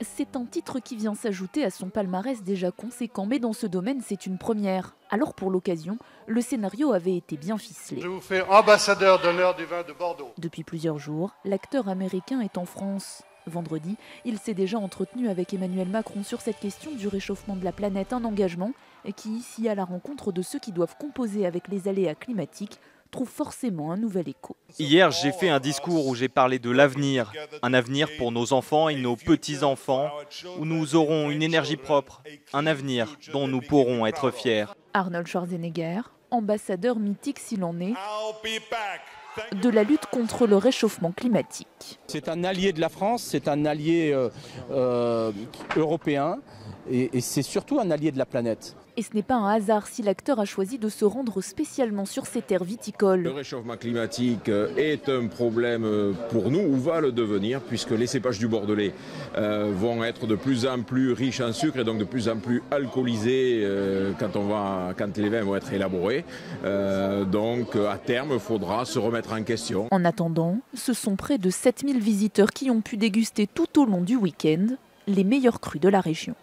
C'est un titre qui vient s'ajouter à son palmarès déjà conséquent, mais dans ce domaine, c'est une première. Alors pour l'occasion, le scénario avait été bien ficelé. Je vous fais ambassadeur d'honneur du vin de Bordeaux. Depuis plusieurs jours, l'acteur américain est en France. Vendredi, il s'est déjà entretenu avec Emmanuel Macron sur cette question du réchauffement de la planète, un engagement qui, ici à la rencontre de ceux qui doivent composer avec les aléas climatiques, trouve forcément un nouvel écho. Hier, j'ai fait un discours où j'ai parlé de l'avenir, un avenir pour nos enfants et nos petits-enfants, où nous aurons une énergie propre, un avenir dont nous pourrons être fiers. Arnold Schwarzenegger, ambassadeur mythique s'il en est, de la lutte contre le réchauffement climatique. C'est un allié de la France, c'est un allié européen et c'est surtout un allié de la planète. Et ce n'est pas un hasard si l'acteur a choisi de se rendre spécialement sur ces terres viticoles. Le réchauffement climatique est un problème pour nous, ou va le devenir, puisque les cépages du Bordelais vont être de plus en plus riches en sucre et donc de plus en plus alcoolisés quand les vins vont être élaborés. Donc à terme, il faudra se remettre en question. En attendant, ce sont près de 7000 visiteurs qui ont pu déguster tout au long du week-end les meilleurs crus de la région.